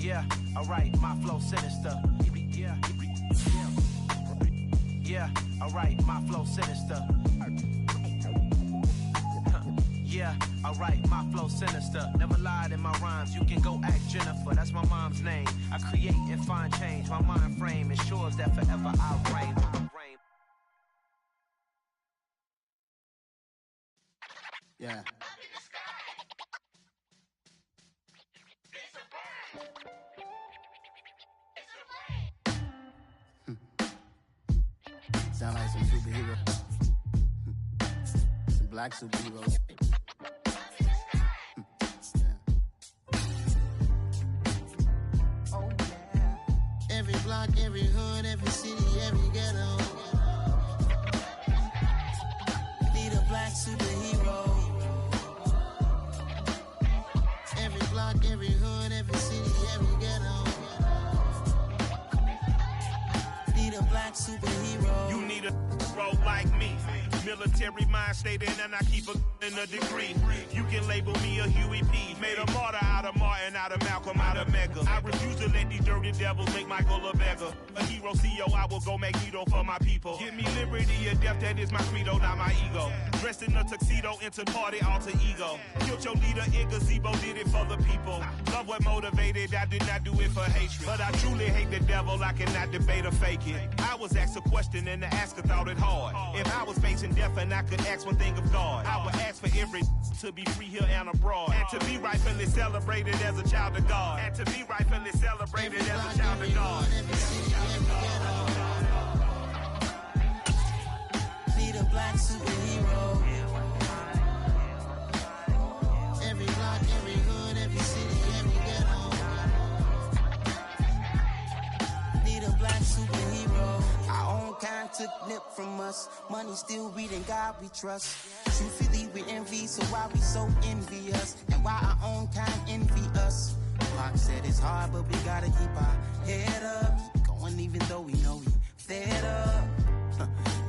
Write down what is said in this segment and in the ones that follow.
Yeah, alright, my flow sinister. Yeah, alright, my flow sinister. Yeah, alright, my flow sinister. Never lied in my rhymes, you can go ask Jennifer, that's my mom's name. I create and find change, my mind frame ensures that forever I'll reign. Yeah. Sound like some superheroes. Some black superheroes. Oh, yeah. Every block, every hood, every city, every ghetto. Need a black superhero. Every block, every hood, every city, every ghetto. Need a black superhero. You need a bro like me. Military mind state and I keep a degree. You can label me a Huey P. Made a martyr out of Martin, out of Malcolm, out of Mega. I refuse to let these dirty devils make Michael a beggar. A hero CEO, I will go Magneto for my people. Give me liberty or death, that is my credo, not my ego. Dressed in a tuxedo, into party, alter ego. Killed your leader in gazebo, did it for the people. Love what motivated, I did not do it for hatred. But I truly hate the devil, I cannot debate or fake it. I was asked a question and the asker thought it hard. If I was facing death and I could ask one thing of God, I would ask for every to be free here and abroad, and to be rightfully celebrated as a child of God, and to be rightfully celebrated as a child of God. Need a black superhero. Every block, every hood, every city, every ghetto. Need a black superhero. Our own kind took nip from us. Money still reading, God we trust. Truthfully we envy, so why we so envious? And why our own kind envy us? Pac said it's hard, but we gotta keep our head up. Keep going even though we know we fed up.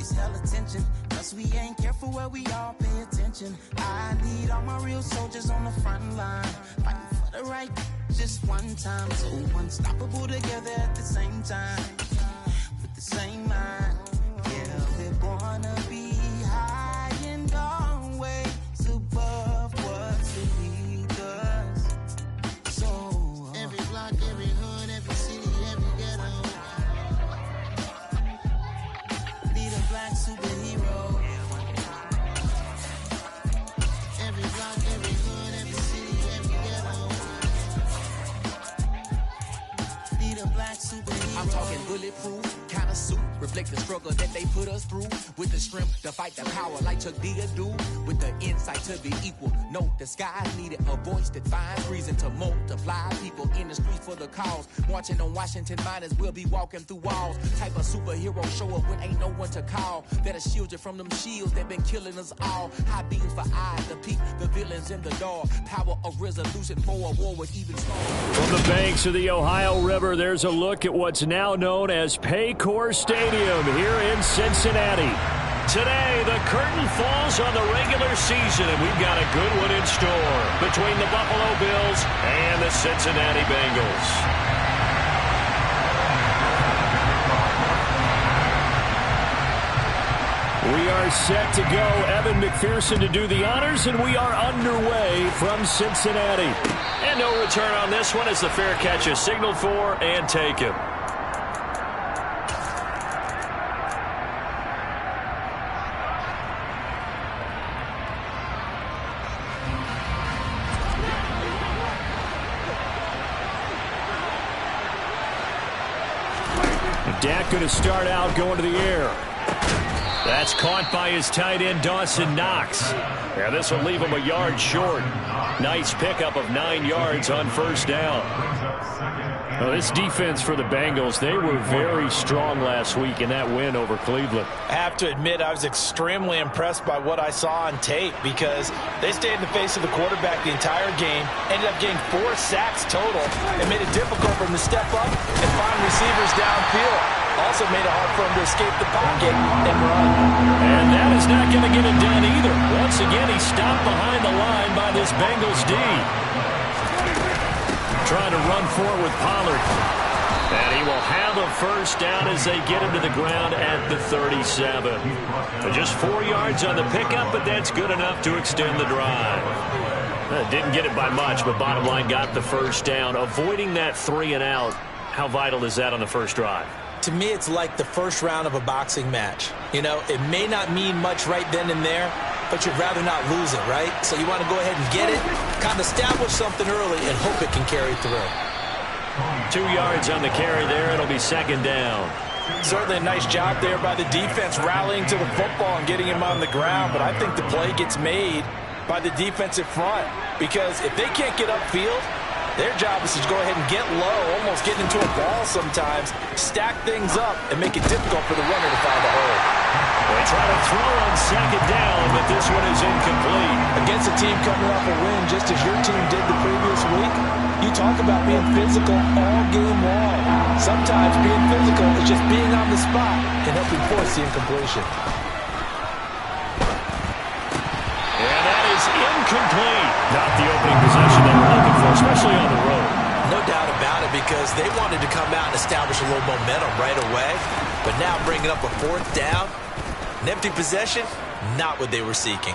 It's hell attention, cause we ain't careful where we all pay attention. I need all my real soldiers on the front line, fighting for the right just one time. So unstoppable together at the same time, with the same mind. Yeah, we're gonna be high and always above what's beneath us. So every block, every hood, every city, every ghetto. Need a black superhero. Every block, every hood, every city, every ghetto. Need a black superhero. I'm talking bulletproof kind of suit, reflect the struggle that they put us through, with the strength to fight the power like Chuck D do, with the insight to be equal. No, the sky needed a voice that finds reason to multiply people in the streets for the cause. Marching on Washington miners, we'll be walking through walls. Type of superhero show up when ain't no one to call. That'll shield you from them shields that been killing us all. High beams for eyes to peek the villains in the dark. Power of resolution for a war with even stars. From the banks of the Ohio River, there's a look at what's now known as Paycor Stadium here in Cincinnati. Today, the curtain falls on the regular season, and we've got a good one in store between the Buffalo Bills and the Cincinnati Bengals. We are set to go. Evan McPherson to do the honors, and we are underway from Cincinnati. And no return on this one as the fair catch is signaled for and taken. Dak going to start out going to the air. That's caught by his tight end, Dawson Knox. Yeah, this will leave him a yard short. Nice pickup of 9 yards on first down. Well, this defense for the Bengals, they were very strong last week in that win over Cleveland. I have to admit, I was extremely impressed by what I saw on tape because they stayed in the face of the quarterback the entire game, ended up getting 4 sacks total, and made it difficult for him to step up and find receivers downfield. Also made it hard for him to escape the pocket and run. And that is not going to get it done either. Once again, he stopped behind the line by this Bengals D. trying to run forward with Pollard. And he will have a first down as they get him to the ground at the 37. Just 4 yards on the pickup, but that's good enough to extend the drive. Didn't get it by much, but bottom line got the first down. Avoiding that 3 and out, how vital is that on the first drive? To me, it's like the first round of a boxing match. You know, it may not mean much right then and there, but you'd rather not lose it, right? So you want to go ahead and get it, kind of establish something early, and hope it can carry through. 2 yards on the carry there. It'll be second down. Certainly a nice job there by the defense rallying to the football and getting him on the ground, but I think the play gets made by the defensive front because if they can't get upfield, their job is to go ahead and get low, almost get into a ball sometimes, stack things up, and make it difficult for the runner to find a hole. They try to throw on second down, but this one is incomplete. Against a team coming off a win, just as your team did the previous week, you talk about being physical all game long. Sometimes being physical is just being on the spot and helping force the incompletion. And that is incomplete. Not the opening possession they were looking for, especially on the road. No doubt about it, because they wanted to come out and establish a little momentum right away. But now bringing up a fourth down, an empty possession, not what they were seeking.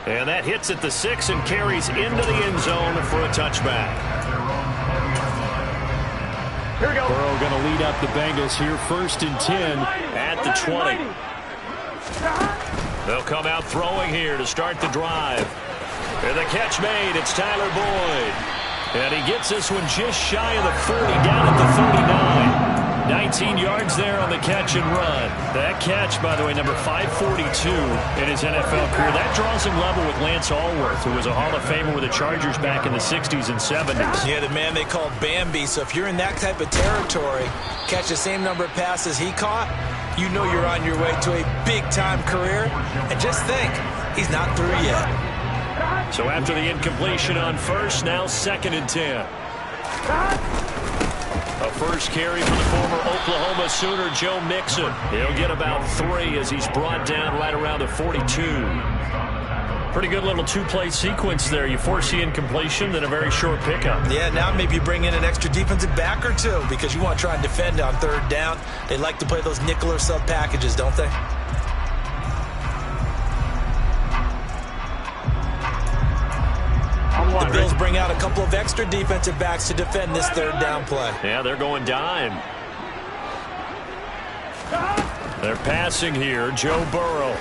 And that hits at the 6 and carries into the end zone for a touchback. Here we go. Burrow going to lead up the Bengals here, 1st and 10 at the 20. They'll come out throwing here to start the drive. And the catch made. It's Tyler Boyd. And he gets this one just shy of the 40, down at the 39. 19 yards there on the catch and run. That catch, by the way, number 542 in his NFL career. That draws him level with Lance Allworth, who was a Hall of Famer with the Chargers back in the 60s and 70s. Yeah, the man they called Bambi. So if you're in that type of territory, catch the same number of passes he caught, you know you're on your way to a big-time career. And just think, he's not through yet. So after the incompletion on first, now 2nd and 10. A first carry for the former Oklahoma Sooner, Joe Mixon. He'll get about 3 as he's brought down right around the 42. Pretty good little two-play sequence there. You force the incompletion, then a very short pickup. Yeah, now maybe you bring in an extra defensive back or two because you want to try and defend on 3rd down. They like to play those nickel or sub packages, don't they? The Bills bring out a couple of extra defensive backs to defend this 3rd down play. Yeah, they're going dime. They're passing here. Joe Burrow.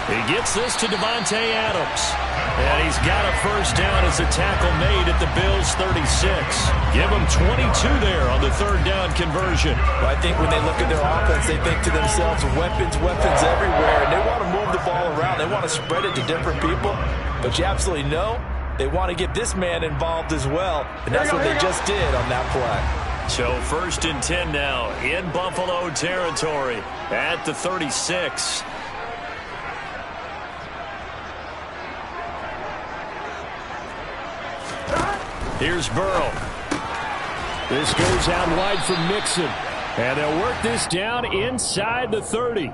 He gets this to Devontae Adams. And he's got a first down as a tackle made at the Bills' 36. Give them 22 there on the 3rd down conversion. Well, I think when they look at their offense, they think to themselves, weapons, weapons everywhere. And they want to move the ball around. They want to spread it to different people. But you absolutely know they want to get this man involved as well. And that's what they just did on that play. So 1st and 10 now in Buffalo territory at the 36. Here's Burrow. This goes out wide for Mixon. And they'll work this down inside the 30.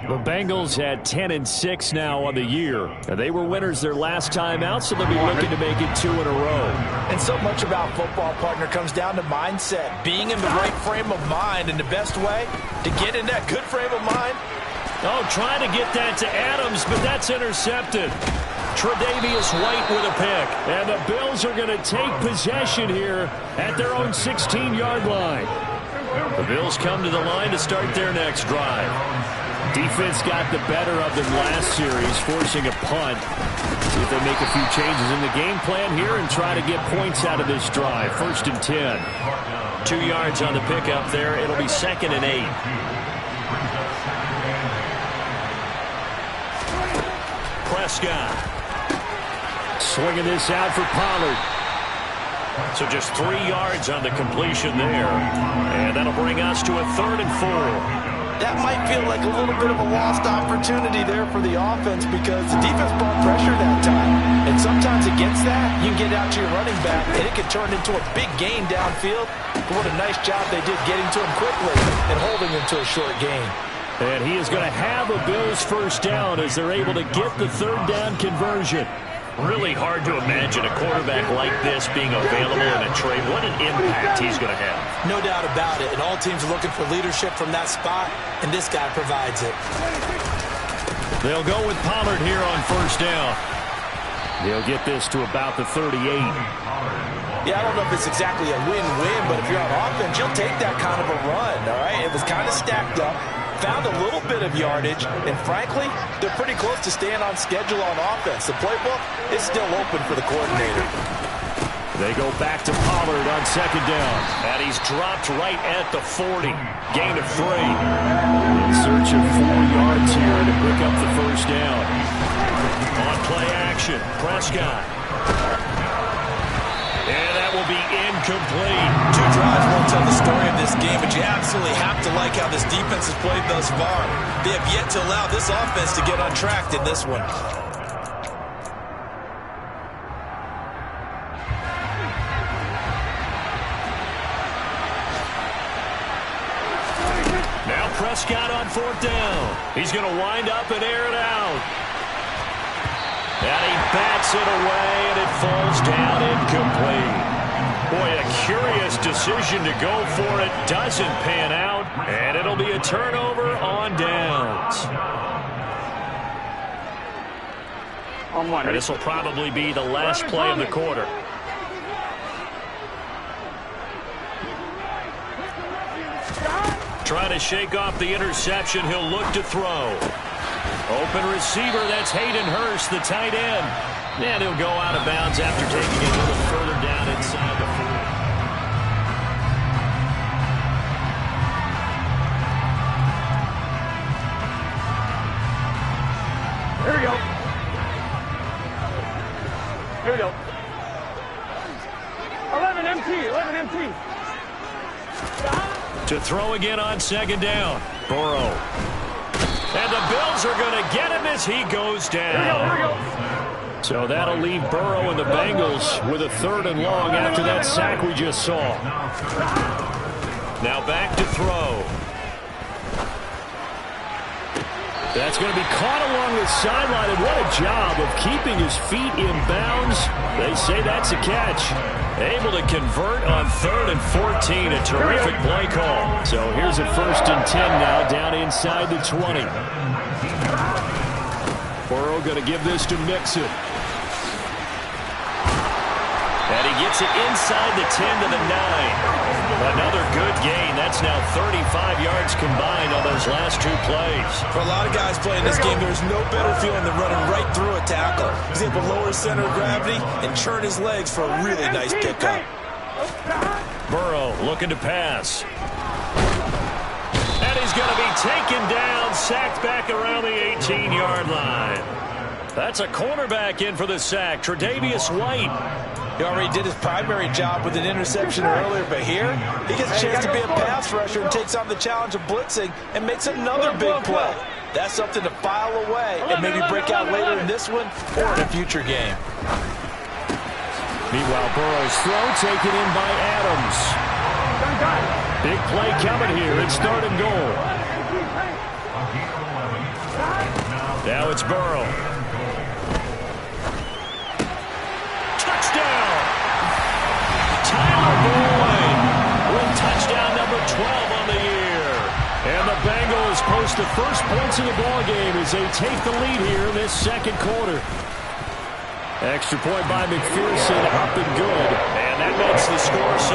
The Bengals had 10-6 now on the year. And they were winners their last time out, so they'll be looking to make it 2 in a row. And so much about football, partner, comes down to mindset. Being in the right frame of mind, and the best way to get in that good frame of mind. Oh, trying to get that to Adams, but that's intercepted. Tre'Davious White with a pick. And the Bills are going to take possession here at their own 16-yard line. The Bills come to the line to start their next drive. Defense got the better of them last series, forcing a punt. See if they make a few changes in the game plan here and try to get points out of this drive. 1st and 10. 2 yards on the pickup there. It'll be 2nd and 8. Prescott. Swinging this out for Pollard. So just 3 yards on the completion there. And that'll bring us to a 3rd and 4. That might feel like a little bit of a lost opportunity there for the offense because the defense brought pressure that time. And sometimes against that, you can get out to your running back, and it can turn into a big gain downfield. But what a nice job they did getting to him quickly and holding him to a short gain. And he is going to have a Bills first down as they're able to get the 3rd down conversion. Really hard to imagine a quarterback like this being available in a trade. What an impact he's going to have. No doubt about it. And all teams are looking for leadership from that spot, and this guy provides it. They'll go with Pollard here on first down. They'll get this to about the 38. Yeah, I don't know if it's exactly a win-win, but if you're on offense, you'll take that kind of a run, all right? It was kind of stacked up, found a little bit of yardage, and frankly, they're pretty close to staying on schedule on offense. The playbook is still open for the coordinator. They go back to Pollard on second down, and he's dropped right at the 40. Gain of 3. In search of 4 yards here to pick up the first down. On play action, Prescott. And that will be incomplete. 2 drives won't tell the story of this game, but you absolutely have to like how this defense has played thus far. They have yet to allow this offense to get untracked in this one. Now Prescott on fourth down. He's going to wind up and air it out. And he bats it away, and it falls down incomplete. Boy, a curious decision to go for it. Doesn't pan out, and it'll be a turnover on downs. And this will probably be the last play of the quarter. Trying to shake off the interception. He'll look to throw. Open receiver, that's Hayden Hurst, the tight end. And he'll go out of bounds after taking it a little further down inside the 4. Here we go. Here we go. 11 MT, 11 MT. To throw again on second down. Burrow. And the Bills are going to get him as he goes down. Here we go. So that'll leave Burrow and the Bengals with a 3rd and long after that sack we just saw. Now back to throw. That's going to be caught along the sideline, and what a job of keeping his feet in bounds. They say that's a catch. Able to convert on 3rd and 14. A terrific play call. So here's a 1st and 10 now down inside the 20. Burrow going to give this to Mixon. And he gets it inside the 10 to the 9. Another good gain. That's now 35 yards combined on those last 2 plays. For a lot of guys playing this game, there's no better feeling than running right through a tackle. He's able to lower his center of gravity and churn his legs for a really nice pickup. Burrow looking to pass. And he's going to be taken down, sacked back around the 18-yard line. That's a cornerback in for the sack, Tre'Davious White. He already did his primary job with an interception earlier, but here he gets a chance to be a pass rusher and takes on the challenge of blitzing and makes another big play. That's something to file away and maybe break out later in this one or in a future game. Meanwhile, Burrow's throw taken in by Adams. Big play coming here. It's 3rd and goal. Now it's Burrow. With touchdown number 12 on the year. And the Bengals post the first points of the ballgame as they take the lead here in this 2nd quarter. Extra point by McPherson, up and good. And that makes the score 7-0.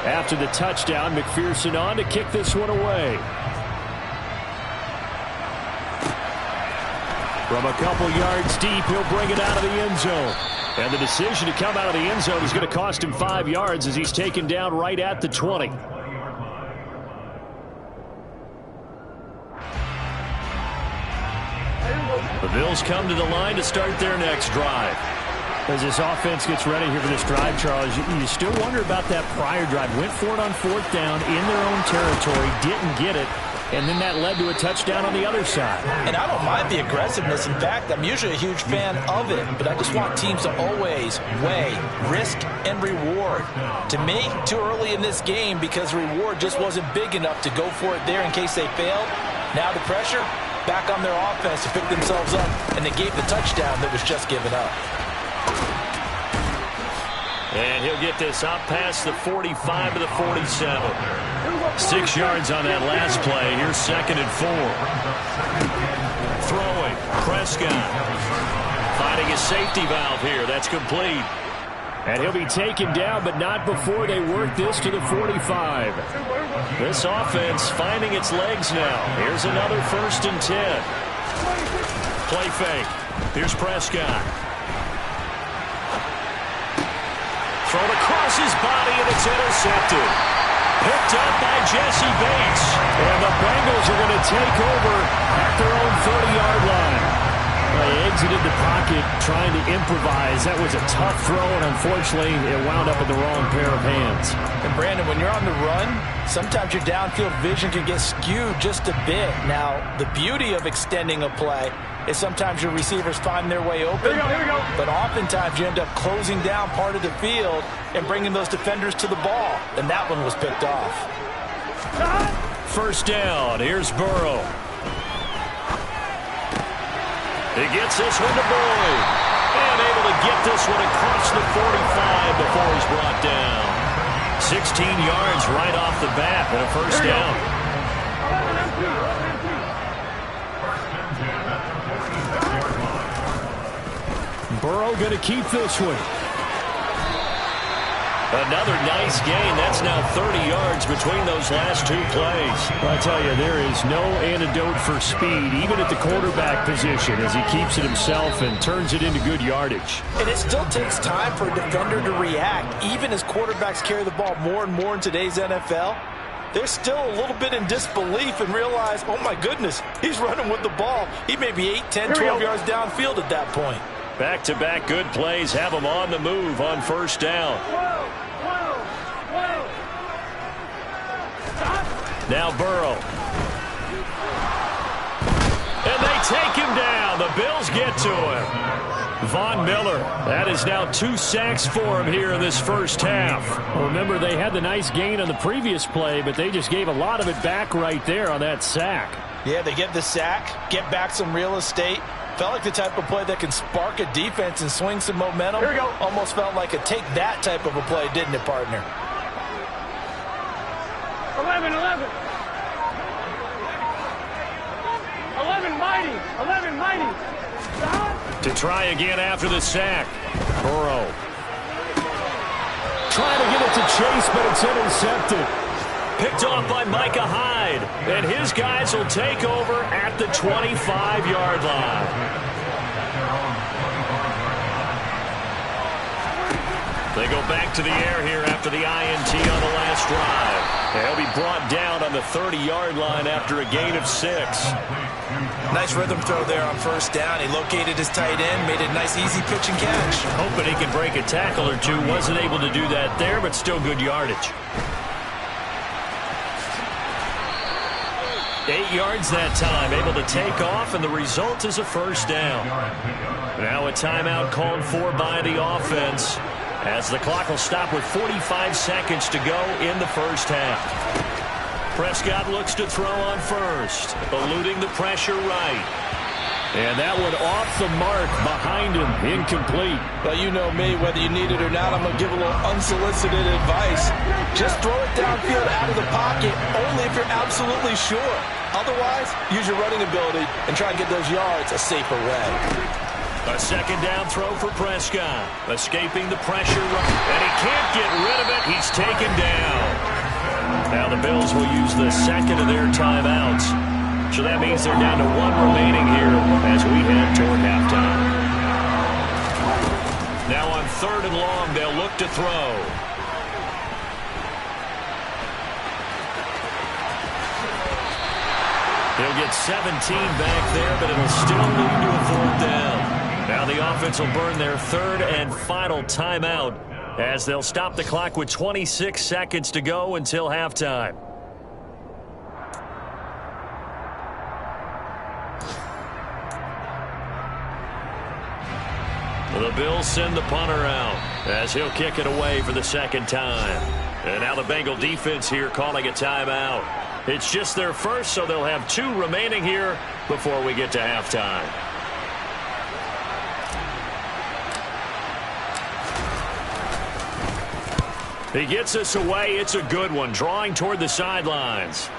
After the touchdown, McPherson on to kick this one away. From a couple yards deep, he'll bring it out of the end zone. And the decision to come out of the end zone is going to cost him 5 yards as he's taken down right at the 20. The Bills come to the line to start their next drive. As this offense gets ready here for this drive, Charles, you still wonder about that prior drive. Went for it on 4th down in their own territory, didn't get it. And then that led to a touchdown on the other side. And I don't mind the aggressiveness. In fact, I'm usually a huge fan of it. But I just want teams to always weigh risk and reward. To me, too early in this game because the reward just wasn't big enough to go for it there in case they failed. Now the pressure back on their offense to pick themselves up, and they gave the touchdown that was just given up. And he'll get this up past the 45 to the 47. 6 yards on that last play. Here's 2nd and 4. Throwing. Prescott. Finding a safety valve here. That's complete. And he'll be taken down, but not before they work this to the 45. This offense finding its legs now. Here's another 1st and 10. Play fake. Here's Prescott. Thrown across his body, and it's intercepted. Picked up by Jesse Bates. And the Bengals are going to take over at their own 30-yard line. They exited the pocket trying to improvise. That was a tough throw, and unfortunately, it wound up in the wrong pair of hands. And Brandon, when you're on the run, sometimes your downfield vision can get skewed just a bit. Now, the beauty of extending a play is sometimes your receivers find their way open. Here we go. But oftentimes you end up closing down part of the field and bringing those defenders to the ball. And that one was picked off. 1st down. Here's Burrow. He gets this one to Boyd. And able to get this one across the 45 before he's brought down. 16 yards right off the bat and a 1st down. Burrow going to keep this one. Another nice gain. That's now 30 yards between those last 2 plays. I tell you, there is no antidote for speed, even at the quarterback position, as he keeps it himself and turns it into good yardage. And it still takes time for a defender to react. Even as quarterbacks carry the ball more and more in today's NFL, they're still a little bit in disbelief and realize, oh my goodness, he's running with the ball. He may be 8, 10, 12 yards downfield at that point. Back-to-back good plays have them on the move on 1st down. Now Burrow. And they take him down. The Bills get to him. Von Miller. That is now 2 sacks for him here in this 1st half. Well, remember, they had the nice gain on the previous play, but they just gave a lot of it back right there on that sack. Yeah, they get the sack, get back some real estate. Felt like the type of play that can spark a defense and swing some momentum. Here we go. Almost felt like a take that type of a play, didn't it, partner? 11 mighty. To try again after the sack. Burrow. Trying to get it to Chase, but it's intercepted. Picked off by Micah Hyde. And his guys will take over at the 25-yard line. They go back to the air here after the INT on the last drive. They'll be brought down on the 30-yard line after a gain of 6. Nice rhythm throw there on 1st down. He located his tight end, made a nice easy pitch and catch. Hoping he can break a tackle or two. Wasn't able to do that there, but still good yardage. 8 yards that time, able to take off, and the result is a 1st down. Now a timeout called for by the offense, as the clock will stop with 45 seconds to go in the 1st half. Prescott looks to throw on 1st, eluding the pressure right. And that one off the mark behind him, incomplete. Well, you know me, whether you need it or not, I'm going to give a little unsolicited advice. Just throw it downfield out of the pocket, only if you're absolutely sure. Otherwise, use your running ability and try and get those yards a safer way. A 2nd down throw for Prescott, escaping the pressure, and he can't get rid of it. He's taken down. Now the Bills will use the 2nd of their timeouts. So that means they're down to 1 remaining here as we head toward halftime. Now on 3rd and long, they'll look to throw. He'll get 17 back there, but it'll still lead to a 4th down. Now the offense will burn their 3rd and final timeout as they'll stop the clock with 26 seconds to go until halftime. The Bills send the punter out as he'll kick it away for the 2nd time. And now the Bengal defense here calling a timeout. It's just their first, so they'll have 2 remaining here before we get to halftime. He gets us away. It's a good one, drawing toward the sidelines.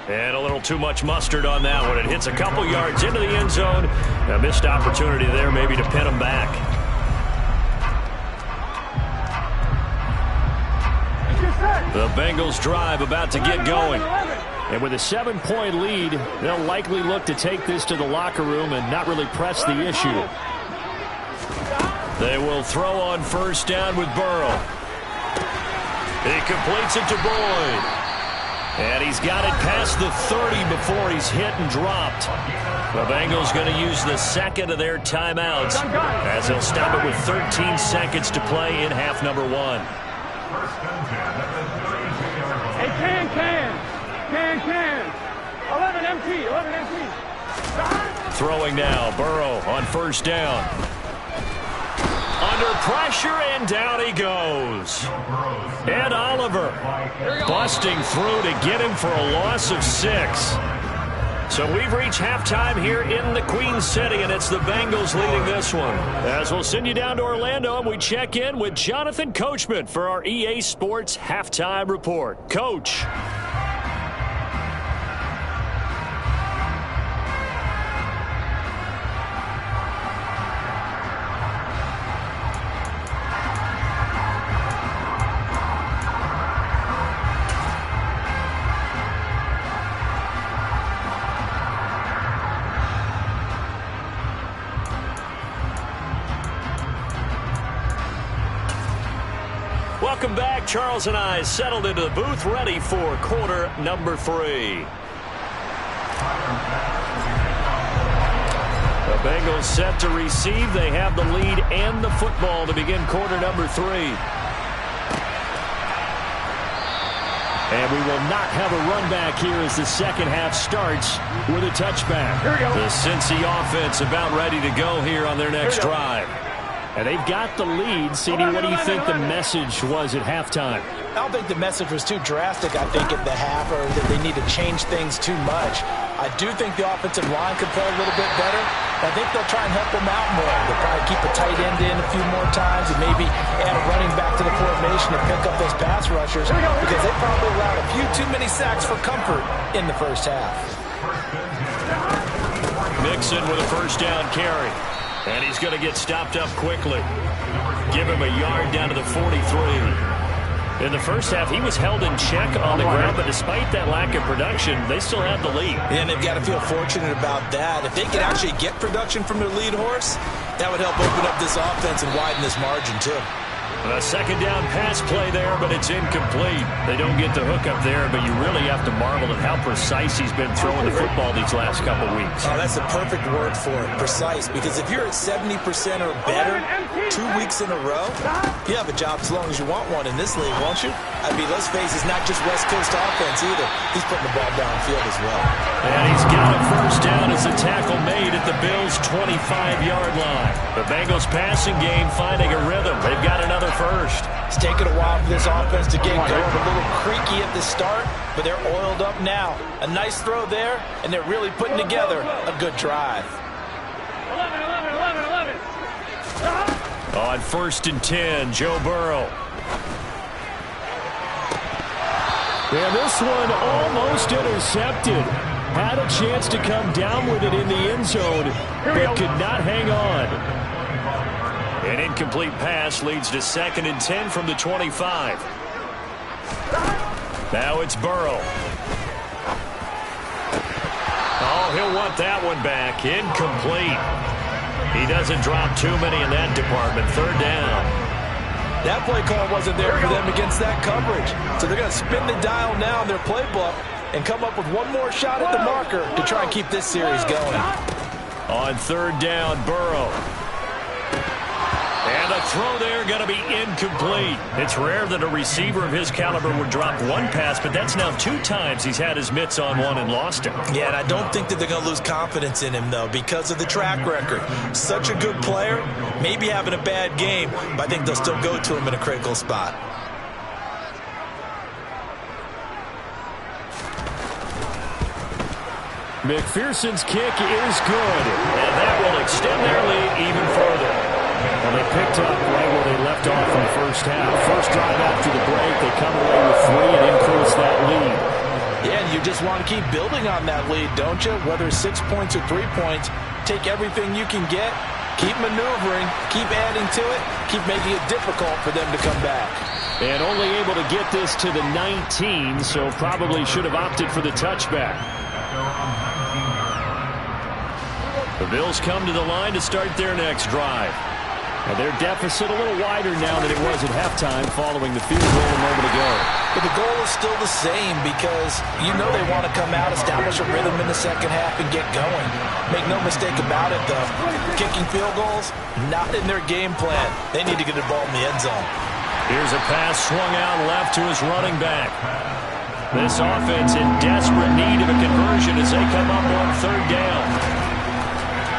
And a little too much mustard on that one. It hits a couple yards into the end zone. A missed opportunity there maybe to pin him back. The Bengals drive about to get going. And with a 7-point lead, they'll likely look to take this to the locker room and not really press the issue. They will throw on first down with Burrow. He completes it to Boyd. And he's got it past the 30 before he's hit and dropped. The Bengals going to use the second of their timeouts as they'll stop it with 13 seconds to play in half number 1. Hey, can. 11 empty. Throwing now, Burrow on first down. Under pressure, and down he goes. Ed Oliver busting through to get him for a loss of 6. So we've reached halftime here in the Queen City, and it's the Bengals leading this one. As we'll send you down to Orlando, and we check in with Jonathan Coachman for our EA Sports Halftime Report. Coach. Welcome back. Charles and I settled into the booth, ready for quarter number 3. The Bengals set to receive. They have the lead and the football to begin quarter number 3. And we will not have a run back here as the second half starts with a touchback. Here we go. The Cincy offense about ready to go here on their next drive. And they've got the lead. CD, what do you think the message was at halftime? I don't think the message was too drastic, I think, at the half, or that they need to change things too much. I do think the offensive line could play a little bit better. I think they'll try and help them out more. They'll probably keep a tight end in a few more times and maybe add a running back to the formation to pick up those pass rushers because they probably allowed a few too many sacks for comfort in the first half. Mixon with a first down carry. And he's going to get stopped up quickly. Give him a yard down to the 43. In the first half, he was held in check on the ground, but despite that lack of production, they still have the lead. And they've got to feel fortunate about that. If they could actually get production from their lead horse, that would help open up this offense and widen this margin, too. A second down pass play there, but it's incomplete. They don't get the hook up there, but you really have to marvel at how precise he's been throwing the football these last couple weeks. Oh, that's the perfect word for it, precise, because if you're at 70% or better 2 weeks in a row, you have a job as long as you want one in this league, won't you? I mean, let's face it, it's not just West Coast offense either. He's putting the ball downfield as well. And he's got a first down as a tackle made at the Bills' 25-yard line. The Bengals passing game finding a rhythm. They've got another first. It's taken a while for this offense to get going. A little creaky at the start, but they're oiled up now. A nice throw there, and they're really putting together a good drive. 11. On first and 10, Joe Burrow. And this one almost intercepted. Had a chance to come down with it in the end zone, but could not hang on. An incomplete pass leads to second and 10 from the 25. Now it's Burrow. Oh, he'll want that one back. Incomplete. He doesn't drop too many in that department. Third down. That play call wasn't there for them against that coverage. So they're going to spin the dial now in their playbook and come up with one more shot at the marker to try and keep this series going. On third down, Burrow. And the throw there going to be incomplete. It's rare that a receiver of his caliber would drop one pass, but that's now 2 times he's had his mitts on one and lost it. Yeah, and I don't think that they're going to lose confidence in him, though, because of the track record. Such a good player, maybe having a bad game, but I think they'll still go to him in a critical spot. McPherson's kick is good, and that will extend their lead even further. Well, they picked up right where they left off in the first half. First drive after the break, they come away with 3 and increase that lead. Yeah, and you just want to keep building on that lead, don't you? Whether it's 6 points or 3 points, take everything you can get, keep maneuvering, keep adding to it, keep making it difficult for them to come back. And only able to get this to the 19, so probably should have opted for the touchback. The Bills come to the line to start their next drive. Now their deficit a little wider now than it was at halftime following the field goal a moment ago. But the goal is still the same because you know they want to come out, establish a rhythm in the second half, and get going. Make no mistake about it, though. Kicking field goals, not in their game plan. They need to get the ball in the end zone. Here's a pass swung out left to his running back. This offense in desperate need of a conversion as they come up on third down.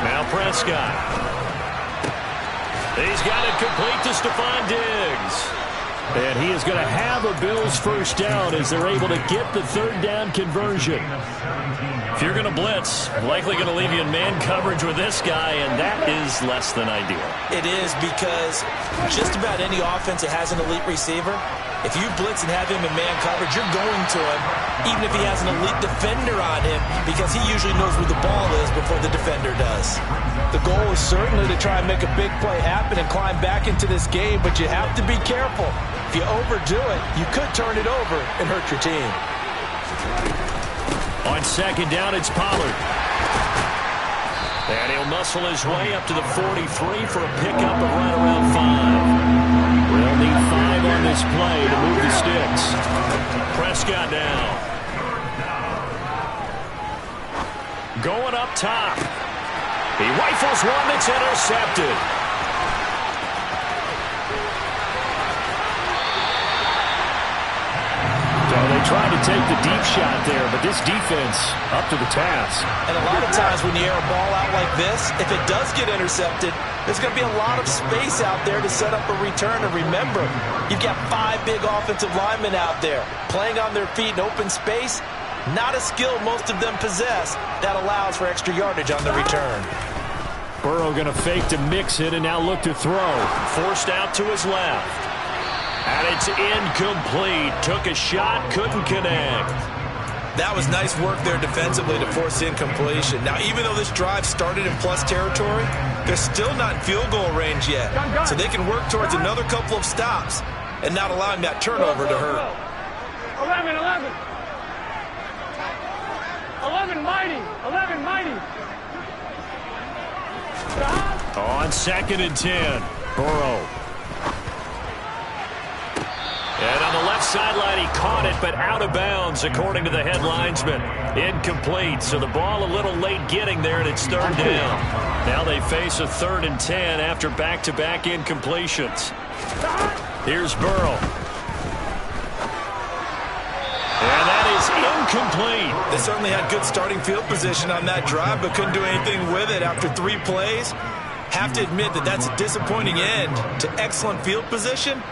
Now Prescott. He's got it complete to Stephon Diggs. And he is going to have a Bills first down as they're able to get the third down conversion. If you're going to blitz, likely going to leave you in man coverage with this guy, and that is less than ideal. It is because just about any offense that has an elite receiver, if you blitz and have him in man coverage, you're going to him, even if he has an elite defender on him, because he usually knows where the ball is before the defender does. The goal is certainly to try and make a big play happen and climb back into this game, but you have to be careful. If you overdo it, you could turn it over and hurt your team. On second down, it's Pollard. And he'll muscle his way up to the 43 for a pickup of right around 5. We'll need 5 on this play to move the sticks. Prescott now. Going up top. He rifles one that's intercepted. So they tried to take the deep shot there, but this defense up to the task. And a lot of times when you air a ball out like this, if it does get intercepted, there's going to be a lot of space out there to set up a return. And remember, you've got 5 big offensive linemen out there playing on their feet in open space. Not a skill most of them possess that allows for extra yardage on the return. Burrow going to fake to mix it and now look to throw. Forced out to his left. And it's incomplete. Took a shot, couldn't connect. That was nice work there defensively to force incompletion. Now, even though this drive started in plus territory, they're still not in field goal range yet. So they can work towards another couple of stops and not allowing that turnover to hurt. 11 mighty. 11 mighty. On second and 10, Burrow. And on the left sideline, he caught it, but out of bounds, according to the headlinesman. Incomplete, so the ball a little late getting there, and it's third down. Now they face a 3rd and 10 after back-to-back incompletions. Here's Burrow. And that is incomplete. They certainly had good starting field position on that drive, but couldn't do anything with it after 3 plays. Have to admit that that's a disappointing end to excellent field position.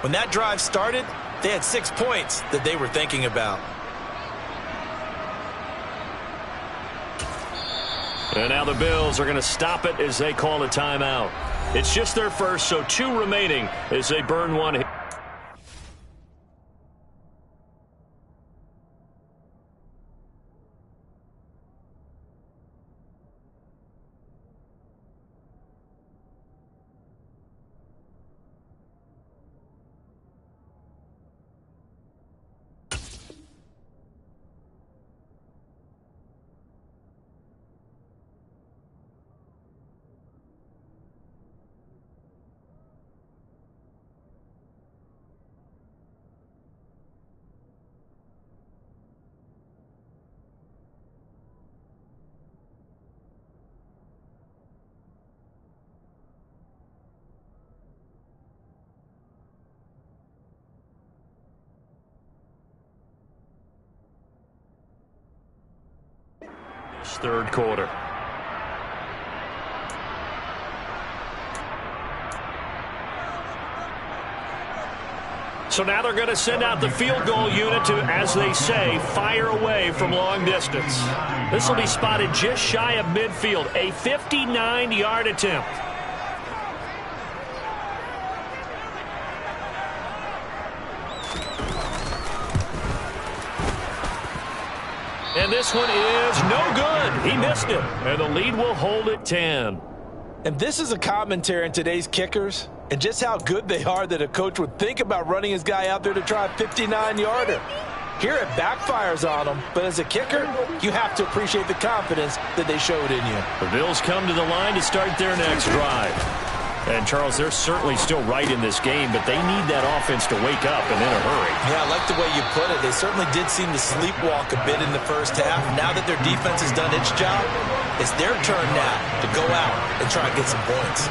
When that drive started, they had 6 points that they were thinking about. And now the Bills are going to stop it as they call a timeout. It's just their first, so 2 remaining as they burn one. Third quarter. So now they're going to send out the field goal unit to, as they say, fire away from long distance. This will be spotted just shy of midfield, a 59-yard attempt. And this one is no good. He missed it. And the lead will hold at 10. And this is a commentary on today's kickers and just how good they are that a coach would think about running his guy out there to try a 59-yarder. Here it backfires on him, but as a kicker, you have to appreciate the confidence that they showed in you. The Bills come to the line to start their next drive. And, Charles, they're certainly still right in this game, but they need that offense to wake up and in a hurry. Yeah, I like the way you put it. They certainly did seem to sleepwalk a bit in the first half. Now that their defense has done its job, it's their turn now to go out and try and get some points.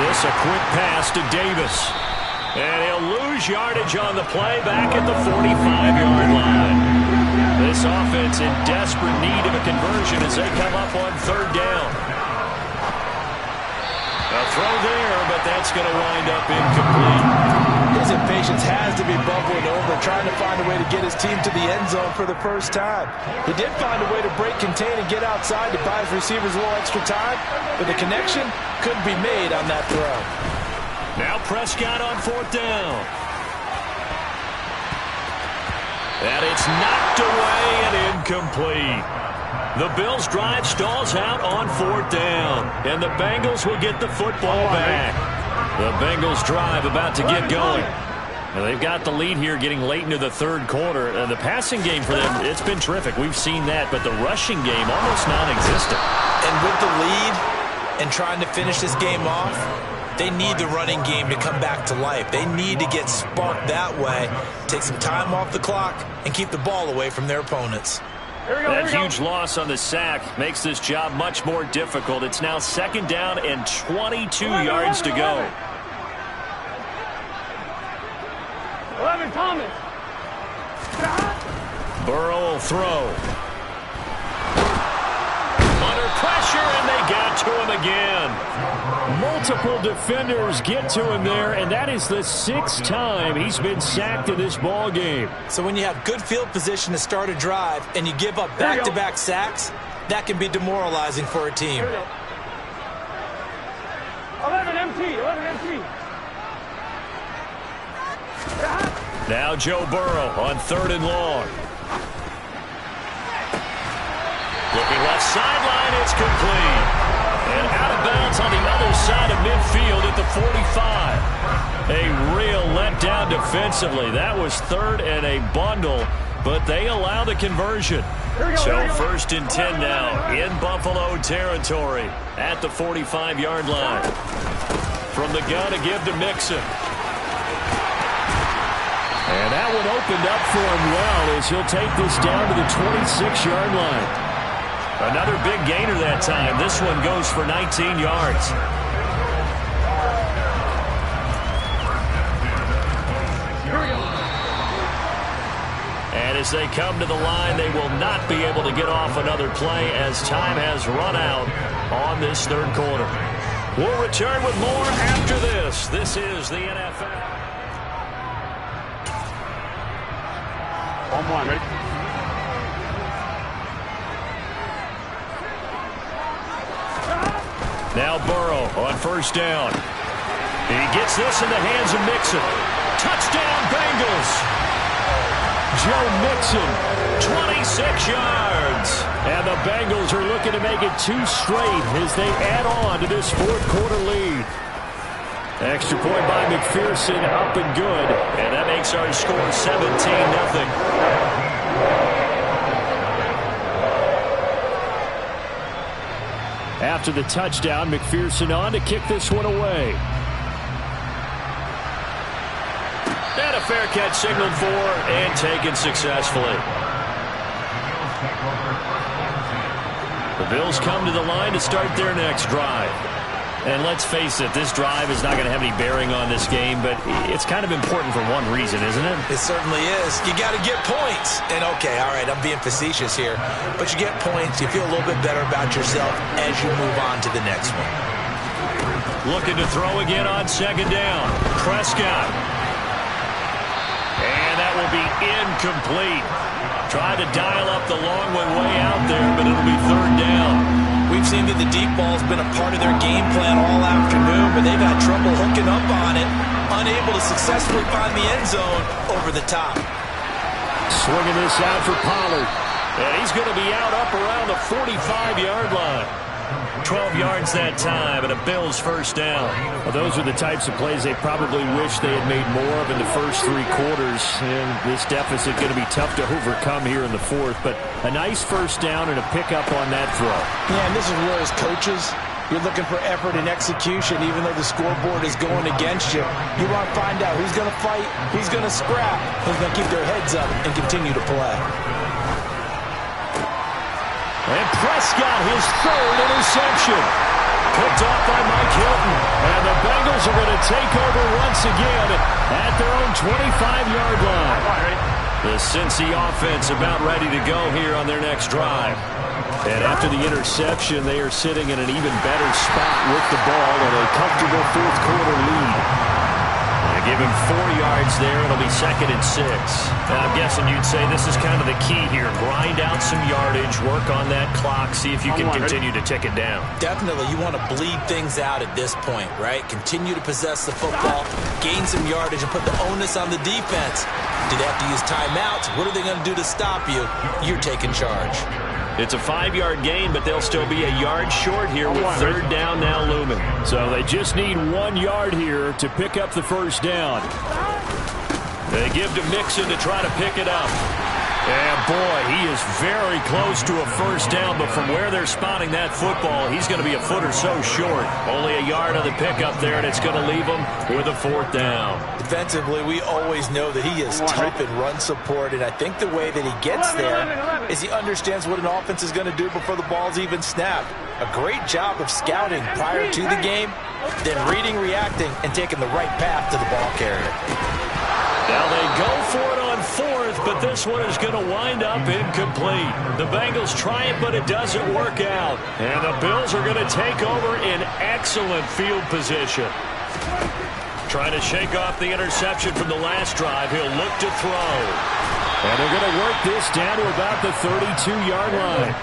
This a quick pass to Davis. And he'll lose yardage on the play back at the 45-yard line. This offense in desperate need of a conversion as they come up on third down. A throw there, but that's going to wind up incomplete. His impatience has to be bubbling over, trying to find a way to get his team to the end zone for the first time. He did find a way to break, contain, and get outside to buy his receivers a little extra time, but the connection couldn't be made on that throw. Now Prescott on fourth down. And it's knocked away and incomplete. The Bills' drive stalls out on fourth down, and the Bengals will get the football back. The Bengals' drive about to get going. Now they've got the lead here getting late into the third quarter. The passing game for them, it's been terrific. We've seen that, but the rushing game almost non-existent. And with the lead and trying to finish this game off, they need the running game to come back to life. They need to get sparked that way, take some time off the clock, and keep the ball away from their opponents. That huge loss on the sack makes this job much more difficult. It's now second down and 22 yards to go. 11, Thomas. Burrow will throw. Under pressure, and they got to him again. Multiple defenders get to him there, and that is the sixth time he's been sacked in this ball game. So when you have good field position to start a drive and you give up back-to-back sacks, that can be demoralizing for a team. 11 MT, 11 MT. Now Joe Burrow on third and long. Looking left sideline, it's complete. And out of bounds on the other side of midfield at the 45. A real letdown defensively. That was third and a bundle, but they allow the conversion. So first and 10 now in Buffalo territory at the 45-yard line. From the gun to give to Mixon. And that one opened up for him well as he'll take this down to the 26-yard line. Another big gainer that time. This one goes for 19 yards. And as they come to the line, they will not be able to get off another play as time has run out on this third quarter. We'll return with more after this. This is the NFL. On one, ready? Now Burrow on first down. He gets this in the hands of Mixon. Touchdown, Bengals. Joe Mixon, 26 yards. And the Bengals are looking to make it 2 straight as they add on to this fourth quarter lead. Extra point by McPherson, up and good. And that makes our score 17-0. After the touchdown, McPherson on to kick this one away. And a fair catch signaled for and taken successfully. The Bills come to the line to start their next drive. And let's face it, this drive is not going to have any bearing on this game, but it's kind of important for one reason, isn't it? It certainly is. You got to get points. And okay, all right, I'm being facetious here, but you get points, you feel a little bit better about yourself as you move on to the next one. Looking to throw again on second down. Prescott. And that will be incomplete. Tried to dial up the long one way out there, but it'll be third down. We've seen that the deep ball's been a part of their game plan all afternoon, but they've had trouble hooking up on it, unable to successfully find the end zone over the top. Swinging this out for Pollard. And he's going to be out up around the 45-yard line. 12 yards that time, and a Bills first down. Well, those are the types of plays they probably wish they had made more of in the first 3 quarters. And this deficit going to be tough to overcome here in the fourth. But a nice first down and a pickup on that throw. Yeah, and this is where as coaches, you're looking for effort and execution, even though the scoreboard is going against you. You want to find out who's going to fight, who's going to scrap, who's going to keep their heads up and continue to play. And Prescott, his third interception. Picked off by Mike Hilton. And the Bengals are going to take over once again at their own 25-yard line. The Cincy offense about ready to go here on their next drive. And after the interception, they are sitting in an even better spot with the ball and a comfortable fourth-quarter lead. They give him 4 yards there. It'll be 2nd and 6. Now, I'm guessing you'd say this is kind of the key here. Grind out some yardage, work on that clock, see if you can continue to tick it down. Definitely. You want to bleed things out at this point, right? Continue to possess the football, gain some yardage, and put the onus on the defense. Do they have to use timeouts? What are they going to do to stop you? You're taking charge. It's a 5-yard gain, but they'll still be a yard short here with third down now looming. So they just need 1 yard here to pick up the first down. They give to Mixon to try to pick it up. And, boy, he is very close to a first down, but from where they're spotting that football, he's going to be a foot or so short. Only a yard on the pickup there, and it's going to leave him with a 4th down. Defensively, we always know that he is tough in run support, and I think the way that he gets there is he understands what an offense is going to do before the ball's even snapped. A great job of scouting prior to the game, then reading, reacting, and taking the right path to the ball carrier. Now they go for it on 4th, but this one is going to wind up incomplete. The Bengals try it, but it doesn't work out. And the Bills are going to take over in excellent field position. Trying to shake off the interception from the last drive. He'll look to throw. And they're going to work this down to about the 32-yard line.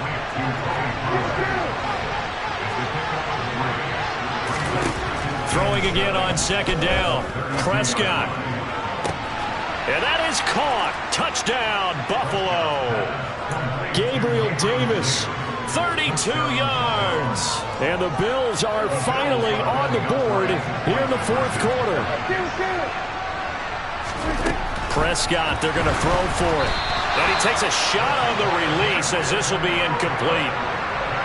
Throwing again on second down. Prescott. And that is caught. Touchdown, Buffalo. Gabriel Davis, 32 yards. And the Bills are finally on the board here in the fourth quarter. Prescott, they're going to throw for it. And he takes a shot on the release as this will be incomplete.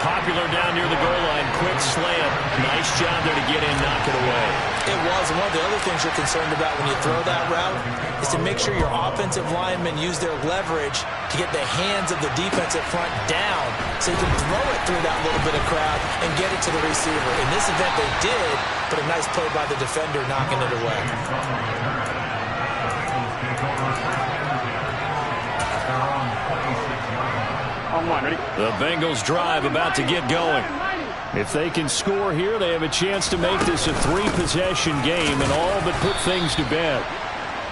Popular down near the goal line. Quick slant. Nice job there to get in, knock it away. It was. And one of the other things you're concerned about when you throw that route is to make sure your offensive linemen use their leverage to get the hands of the defensive front down so you can throw it through that little bit of crowd and get it to the receiver. In this event, they did, but a nice play by the defender knocking it away. The Bengals drive about to get going. If they can score here, they have a chance to make this a 3-possession game and all but put things to bed.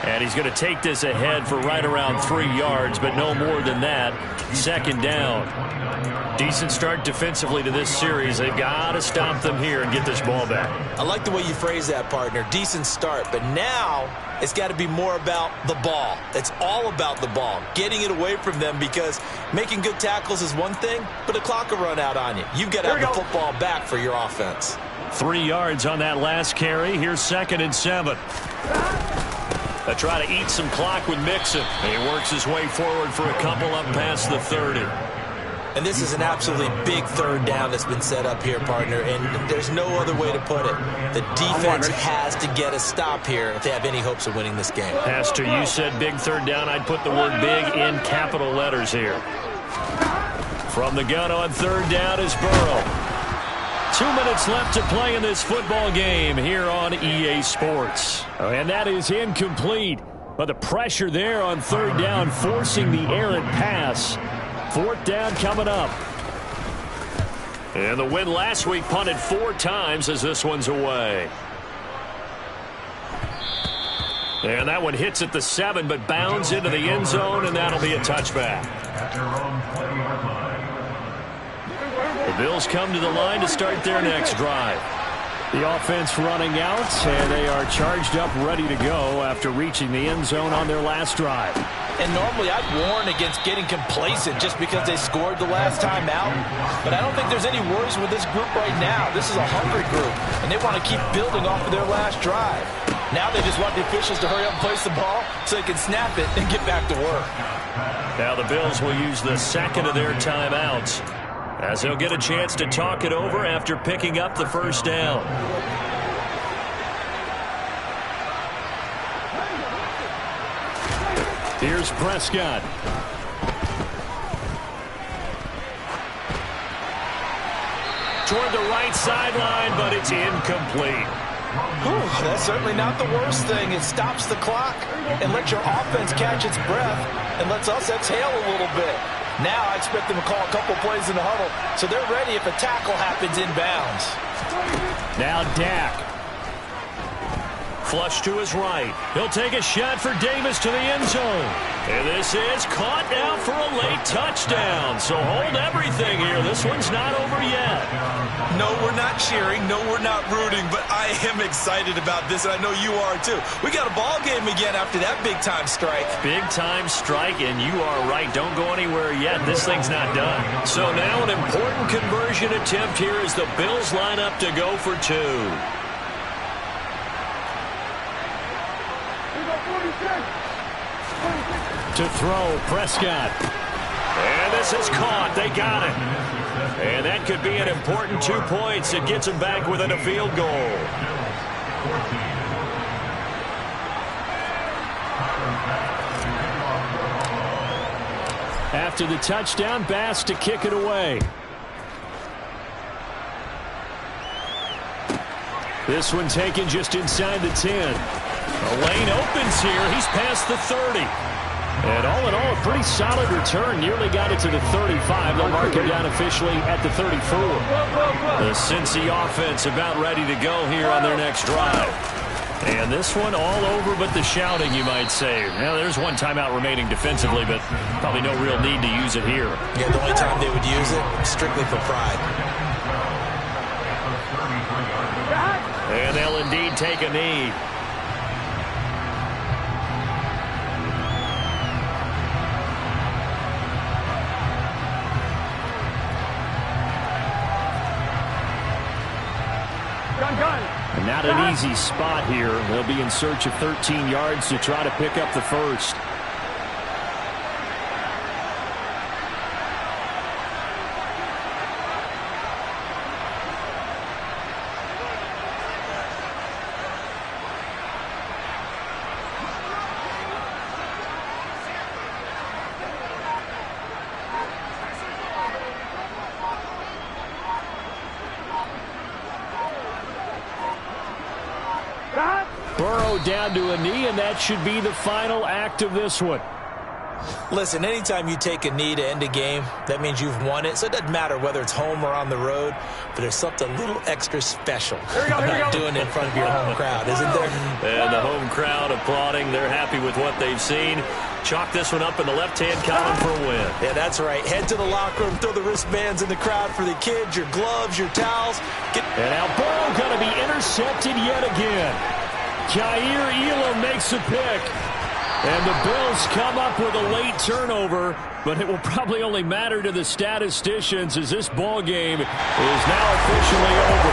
And he's going to take this ahead for right around 3 yards, but no more than that. Second down. Decent start defensively to this series. They've got to stop them here and get this ball back. I like the way you phrase that, partner. Decent start, but now it's got to be more about the ball. It's all about the ball, getting it away from them, because making good tackles is one thing, but the clock will run out on you. You've got to have the football back for your offense. 3 yards on that last carry. Here's 2nd and 7. They try to eat some clock with Mixon. He works his way forward for a couple up past the 30. And this is an absolutely big third down that's been set up here, partner, and there's no other way to put it. The defense has to get a stop here if they have any hopes of winning this game. Pastor, you said big third down. I'd put the word big in capital letters here. From the gun on third down is Burrow. 2 minutes left to play in this football game here on EA Sports. And that is incomplete. But the pressure there on third down, forcing the errant pass. 4th down coming up. And the win last week punted 4 times as this one's away. And that one hits at the 7, but bounds into the end zone, and that'll be a touchback. The Bills come to the line to start their next drive. The offense running out, and they are charged up, ready to go after reaching the end zone on their last drive. And normally I'd warn against getting complacent just because they scored the last time out. But I don't think there's any worries with this group right now. This is a hungry group, and they want to keep building off of their last drive. Now they just want the officials to hurry up and place the ball so they can snap it and get back to work. Now the Bills will use the second of their timeouts as they'll get a chance to talk it over after picking up the first down. Here's Prescott. Toward the right sideline, but it's incomplete. Whew, that's certainly not the worst thing. It stops the clock and lets your offense catch its breath and lets us exhale a little bit. Now I expect them to call a couple plays in the huddle so they're ready if a tackle happens inbounds. Now Dak. Flush to his right. He'll take a shot for Davis to the end zone. And this is caught now for a late touchdown. So hold everything here. This one's not over yet. No, we're not cheering. No, we're not rooting. But I am excited about this, and I know you are too. We got a ball game again after that big-time strike. Big-time strike, and you are right. Don't go anywhere yet. This thing's not done. So now an important conversion attempt here as the Bills line up to go for 2. To throw, Prescott. And this is caught. They got it. And that could be an important 2 points. It gets them back within a field goal. After the touchdown, Bass to kick it away. This one taken just inside the 10. The lane opens here. He's past the 30. And all in all, a pretty solid return. Nearly got it to the 35. They'll mark him down officially at the 34. The Cincy offense about ready to go here on their next drive. And this one all over but the shouting, you might say. Now, there's one timeout remaining defensively, but probably no real need to use it here. Yeah, the only time they would use it, strictly for pride. And they'll indeed take a knee. Not an easy spot here. They'll be in search of 13 yards to try to pick up the first. Burrow down to a knee, and that should be the final act of this one. Listen, anytime you take a knee to end a game, that means you've won it. So it doesn't matter whether it's home or on the road, but there's something a little extra special about doing it in front of your home crowd, isn't there? And the home crowd applauding. They're happy with what they've seen. Chalk this one up in the left-hand column for a win. Yeah, that's right. Head to the locker room, throw the wristbands in the crowd for the kids, your gloves, your towels. And now Burrow going to be intercepted yet again. Jair Elam makes a pick. And the Bills come up with a late turnover, but it will probably only matter to the statisticians as this ball game is now officially over.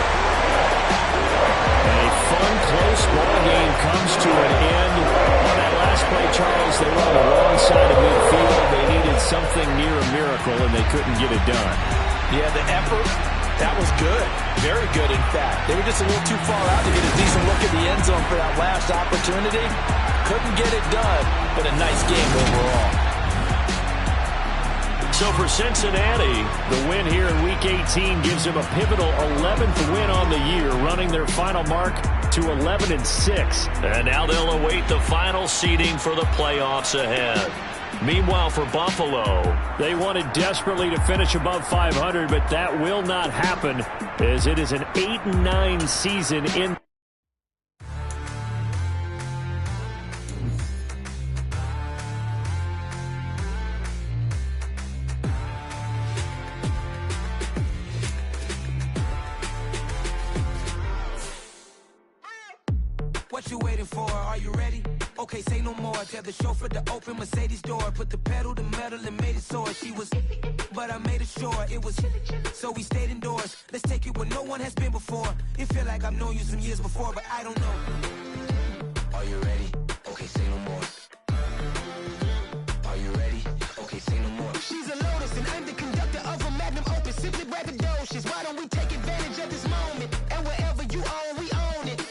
A fun, close ball game comes to an end. On that last play, Charles, they were on the wrong side of midfield. They needed something near a miracle, and they couldn't get it done. Yeah, the effort, that was good. Very good, in fact. They were just a little too far out to get a decent look at the end zone for that last opportunity. Couldn't get it done, but a nice game overall. So for Cincinnati, the win here in Week 18 gives them a pivotal 11th win on the year, running their final mark to 11-6. And now they'll await the final seeding for the playoffs ahead. Meanwhile, for Buffalo, they wanted desperately to finish above 500, but that will not happen as it is an 8-9 season in. What you waiting for? Are you ready? Okay, say no more. Tell the chauffeur to open Mercedes door. Put the pedal to metal and made it soar. She was, but I made it sure it was. So we stayed indoors. Let's take it where no one has been before. It feel like I've known you some years before, but I don't know. Are you ready? Okay, say no more. Are you ready? Okay, say no more. She's a Lotus and I'm the conductor of a magnum opus. Simply braggadocious. Why don't we take advantage of this moment? And wherever you own, we own it.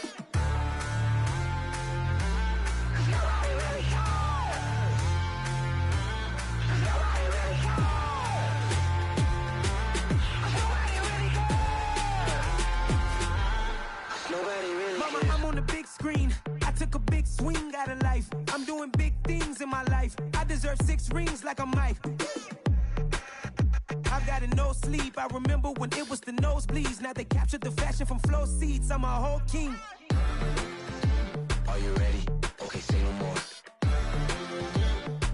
Mama, I'm on the big screen. I took a big swing out of life. I'm doing big things in my life. I deserve 6 rings like I'm Mike. I've got no sleep. I remember when it was the nosebleeds. Now they captured the fashion from flow seats. I'm a whole king. Are you ready? Okay, say no more.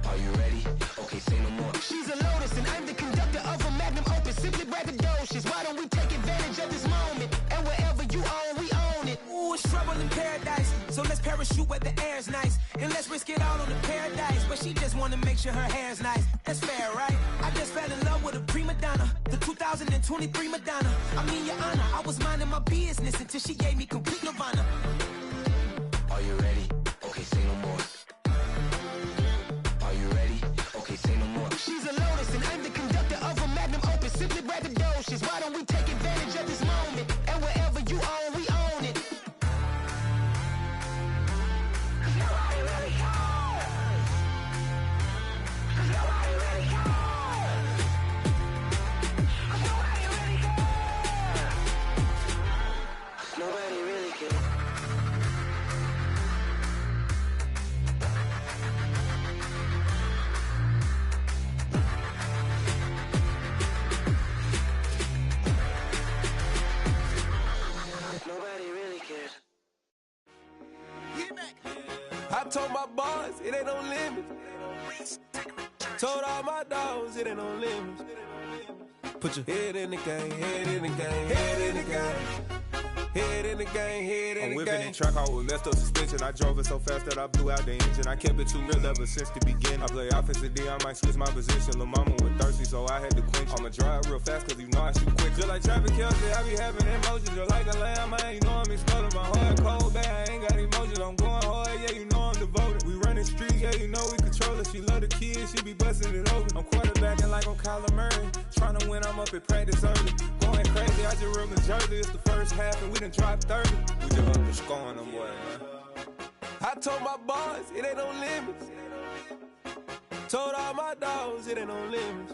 Are you ready? Okay, say no more. She's a Lotus and I'm the conductor of a magnum opus. Simply braggadocious. Why don't we take advantage of this moment? And wherever you own, we own it. Ooh, it's trouble in paradise. So let's parachute where the air's nice. And let's risk it all on the paradise. But she just wanna make sure her hair's nice. That's fair, right? I just fell in love with a prima donna. The 2023 Madonna. I mean, your honor, I was minding my business until she gave me complete nirvana. Are you ready? Okay, say no more. Are you ready? Okay, say no more. She's a Lotus and I'm the conductor of a magnum opus. Simply braggadocious. Why don't we take advantage of this moment? And wherever you own, we own it. Nobody really cares. Nobody really cares. I told my boys it ain't no limits. Told all my dogs it ain't no limits. Put your head in the game, head in the game, head in the game. Head in the game, head in the game. I'm whipping the track out with messed up suspension. I drove it so fast that I blew out the engine. I kept it too real ever since the beginning. I play offensive D, I might switch my position. Lil' mama was thirsty, so I had to quench. I'ma drive real fast, cause you know I shoot quick. Just like traffic Kelsey, I be having emotions. Just like a lamb, man, you know I'm exploding. My heart cold, bad, I ain't got emotions. I'm going hard, yeah, you know I'm devoted. We running streets, yeah, you know we control it. She love the kids, she be busting it over. I'm quarterbacking like I'm Kyler Murray. Trying to win, I'm up at practice early. Going crazy, I just real Jersey. It's the first half and we done dropped 30. We just underscoring them, boy, man. I told my boys it ain't no limits. Told all my dogs it ain't no limits.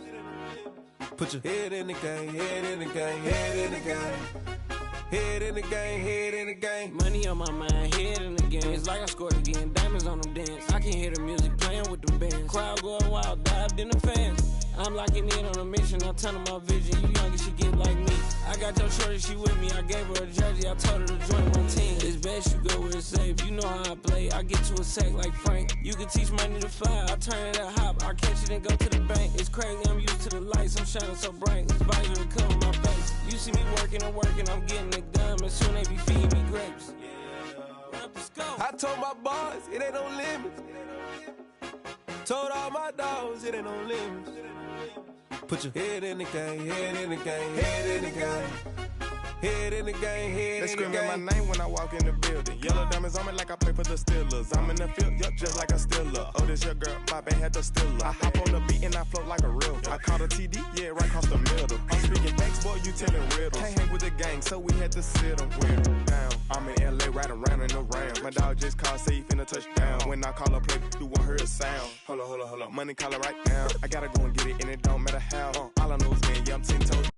Put your head in the game, head in the game, head in the game. Head in the game, head in the game. Money on my mind, head in the game. It's like I scored again, diamonds on them dance. I can hear the music playing with them bands. Crowd going wild, dived in the fans. I'm locking in on a mission, I tell her my vision. You young and she get like me. I got your shorty, she with me. I gave her a jersey, I told her to join my team. It's best you go where it's safe. You know how I play. I get to a sack like Frank. You can teach money to fly. I turn it a hop. I catch it and go to the bank. It's crazy, I'm used to the lights. I'm shining so bright. This visor will cover my face. You see me working and working. I'm getting it done. And soon they be feeding me grapes. I told my boys it ain't no limits. Told all my dogs it ain't no limits. Put your head in the game, head in the game, head in the game. Head in the game, head in the game. They screaming my name when I walk in the building. Yellow diamonds on me like I play for the Steelers. I'm in the field, yup, just like a Steeler. Oh, this your girl, my band had the Steeler. I hop on the beat and I float like a real. I caught a TD, yeah, right across the middle. I'm speaking thanks, boy, you telling riddles. Can't hang with the gang, so we had to sit them down. I'm in LA, riding around in the round. My dog just called, say he finna touchdown. When I call a play, you won't hear a sound. Hold up, money caller right now. I gotta go and get it, and it don't matter how. All I know is, man, yeah, I'm 10 toes.